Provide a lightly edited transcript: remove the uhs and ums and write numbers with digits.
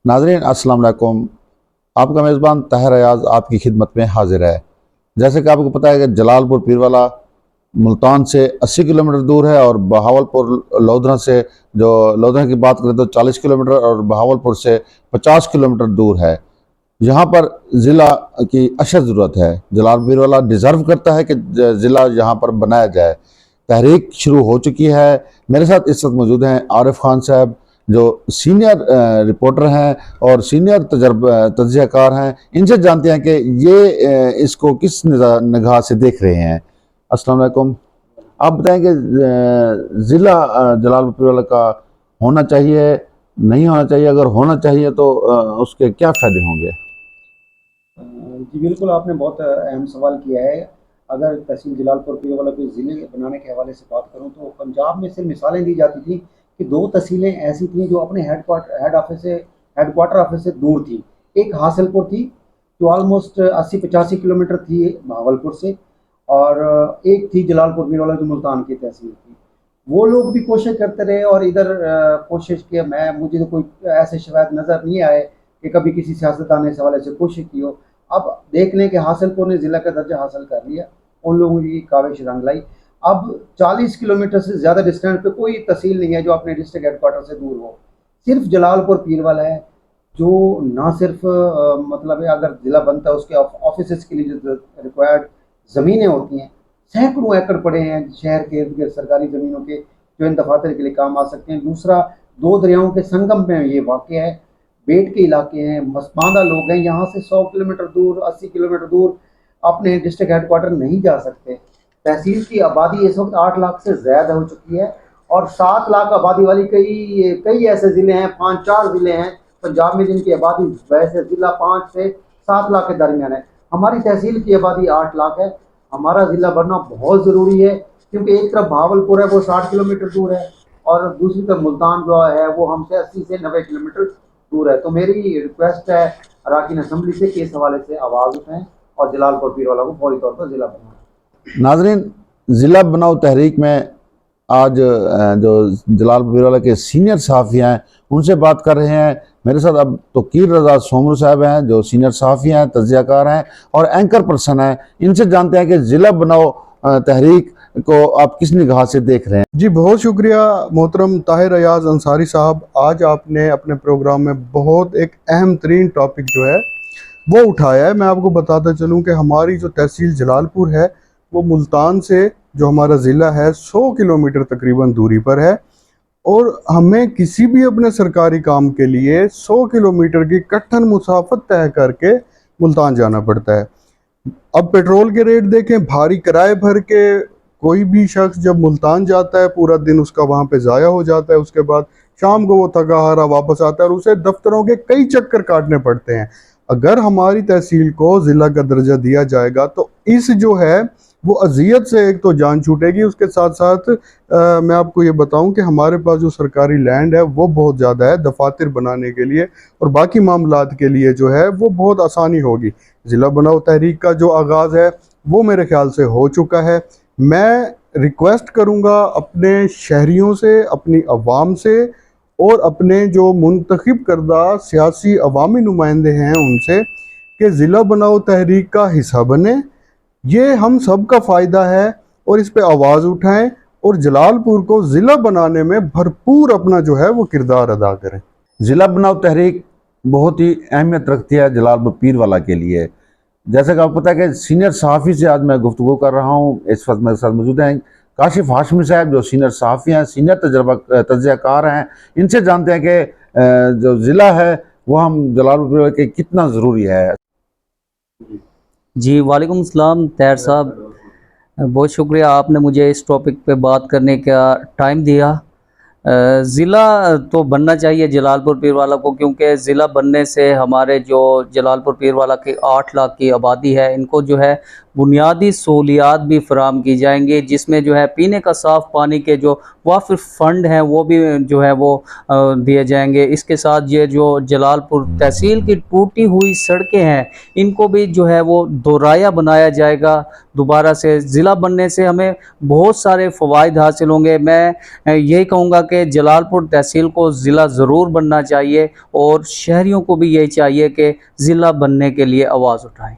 नाज़रीन अस्सलाम वालेकुम। आपका मेज़बान ताहिर अयाज आपकी खिदमत में हाजिर है। जैसे कि आपको पता है कि जलालपुर पीरवाला मुल्तान से 80 किलोमीटर दूर है और बहावलपुर लोधरा से, जो लोधरा की बात करें तो 40 किलोमीटर और बहावलपुर से 50 किलोमीटर दूर है। यहाँ पर ज़िला की अशद ज़रूरत है। जलालपुर पीरवाला डिज़र्व करता है कि ज़िला यहाँ पर बनाया जाए। तहरीक शुरू हो चुकी है। मेरे साथ इस वक्त मौजूद हैं आरिफ खान साहब, जो सीनियर रिपोर्टर हैं और सीनियर तजज़ियाकार हैं। इनसे जानते हैं कि ये इसको किस निगाह से देख रहे हैं। अस्सलाम वालेकुम। आप बताएं कि ज़िला जलालपुर पीरवाला का होना चाहिए, नहीं होना चाहिए? अगर होना चाहिए तो उसके क्या फ़ायदे होंगे? जी बिल्कुल, आपने बहुत अहम सवाल किया है। अगर तहसील जलालपुर पीरवाला के ज़िले बनाने के हवाले से बात करूं तो पंजाब में से मिसालें दी जाती थी कि 2 तहसीलें ऐसी थीं जो अपने हेडक्वार्टर ऑफिस से दूर थी। एक हासिलपुर थी जो ऑलमोस्ट 80-85 किलोमीटर थी बहावलपुर से, और एक थी जलालपुर पीरवाला जो मुल्तान की तहसील थी। वो लोग भी कोशिश करते रहे और इधर कोशिश की। मुझे तो कोई ऐसे शिकायत नज़र नहीं आए कि कभी किसी सियासतदान ने इस हवाले से कोशिश की हो। अब देख लें कि हासिलपुर ने ज़िला का दर्जा हासिल कर लिया, उन लोगों की काविश रंग लाई। अब 40 किलोमीटर से ज़्यादा डिस्टेंस पे कोई तहसील नहीं है जो अपने डिस्ट्रिक्ट हेडक्वार्टर से दूर हो। सिर्फ जलालपुर पीरवाला है जो ना सिर्फ मतलब है, अगर ज़िला बनता है उसके ऑफिस के लिए जो रिक्वायर्ड ज़मीनें होती हैं, सैकड़ों एकड़ पड़े हैं शहर के इर्द गिर्द सरकारी ज़मीनों के, जो इन दफातर के लिए काम आ सकते हैं। दूसरा, 2 दरियाओं के संगम में ये वाक़ है। बेट के इलाके हैं, मसबांदा लोग हैं, यहाँ से 100 किलोमीटर दूर, 80 किलोमीटर दूर अपने डिस्ट्रिक्ट हेडक्वार्टर नहीं जा सकते। तहसील की आबादी इस वक्त 8 लाख से ज़्यादा हो चुकी है और 7 लाख आबादी वाली कई ऐसे ज़िले हैं, 5-4 ज़िले हैं पंजाब में जिनकी आबादी वैसे ज़िला 5 से 7 लाख के दरमियान है। हमारी तहसील की आबादी 8 लाख है। हमारा ज़िला बनना बहुत ज़रूरी है क्योंकि एक तरफ भावलपुर है वो 60 किलोमीटर दूर है और दूसरी तरफ मुल्तान जो है वो हमसे 80 से 90 किलोमीटर दूर है। तो मेरी रिक्वेस्ट है अराकीन असम्बली से कि इस हवाले से आवाज़ उठाएं और जलालपुर पीरवाला को फौरी तौर पर ज़िला बनाएं। नाज़रीन, ज़िला बनाओ तहरीक में आज जो जलालपुर पीरवाला के सीनियर सहाफ़ी हैं उनसे बात कर रहे हैं। मेरे साथ अब तोकीर रज़ा सोमरू साहब हैं जो सीनियर सहाफ़ी हैं, तजज़ियाकार हैं और एंकर पर्सन हैं। इनसे जानते हैं कि ज़िला बनाओ तहरीक को आप किस निगाह से देख रहे हैं। जी बहुत शुक्रिया मोहतरम ताहिर अयाज अंसारी साहब। आज आपने अपने प्रोग्राम में बहुत एक अहम तरीन टॉपिक जो है वो उठाया है। मैं आपको बताता चलूँ कि हमारी जो तहसील जलालपुर है वो मुल्तान से जो हमारा ज़िला है 100 किलोमीटर तकरीबन दूरी पर है और हमें किसी भी अपने सरकारी काम के लिए 100 किलोमीटर की कट्ठन मुसाफत तय करके मुल्तान जाना पड़ता है। अब पेट्रोल के रेट देखें, भारी किराए भर के कोई भी शख्स जब मुल्तान जाता है पूरा दिन उसका वहाँ पे ज़ाया हो जाता है। उसके बाद शाम को वो थका हारा वापस आता है और उसे दफ्तरों के कई चक्कर काटने पड़ते हैं। अगर हमारी तहसील को ज़िला का दर्जा दिया जाएगा तो इस जो है वो अजियत से एक तो जान छूटेगी। उसके साथ साथ मैं आपको ये बताऊं कि हमारे पास जो सरकारी लैंड है वो बहुत ज़्यादा है दफातर बनाने के लिए और बाकी मामलात के लिए जो है वो बहुत आसानी होगी। ज़िला बनाओ तहरीक का जो आगाज़ है वो मेरे ख्याल से हो चुका है। मैं रिक्वेस्ट करूँगा अपने शहरियों से, अपनी अवाम से और अपने जो मुंतखब करदा सियासी अवामी नुमाइंदे हैं उनसे कि ज़िला बनाओ तहरीक का हिस्सा बने। ये हम सब का फ़ायदा है और इस पे आवाज़ उठाएं और जलालपुर को ज़िला बनाने में भरपूर अपना जो है वो किरदार अदा करें। ज़िला बनाओ तहरीक बहुत ही अहमियत रखती है जलालपुर पीरवाला के लिए। जैसे कि आपको पता है कि सीनियर सहाफ़ी से आज मैं गुफ्तगू कर रहा हूँ। इस वक्त मेरे साथ मौजूद हैं काशिफ हाशमी साहब जो सीनियर सहाफ़ी हैं, सीनियर तजज़ियाकार हैं। इनसे जानते हैं कि जो ज़िला है वो हम जलालपुर पीरवाला के कितना ज़रूरी है। जी वालेकुम अस्सलाम ताहिर साहब, बहुत शुक्रिया आपने मुझे इस टॉपिक पे बात करने का टाइम दिया। ज़िला तो बनना चाहिए जलालपुर पीरवाला को, क्योंकि ज़िला बनने से हमारे जो जलालपुर पीरवाला की 8 लाख की आबादी है इनको जो है بنیادی سہولیات بھی فراہم کی جائیں گی، جس میں جو ہے پینے کا صاف پانی کے جو وافر فنڈ ہیں وہ بھی جو ہے وہ دیے جائیں گے۔ اس کے ساتھ یہ جو جلال پور تحصیل کی ٹوٹی ہوئی سڑکیں ہیں ان کو بھی جو ہے وہ دورایا بنایا جائے گا۔ دوبارہ سے ضلع بننے سے ہمیں بہت سارے فوائد حاصل ہوں گے۔ میں یہی کہوں گا کہ جلال پور تحصیل کو ضلع ضرور بننا چاہیے، اور شہریوں کو بھی یہی چاہیے کہ ضلع بننے کے لیے آواز اٹھائیں۔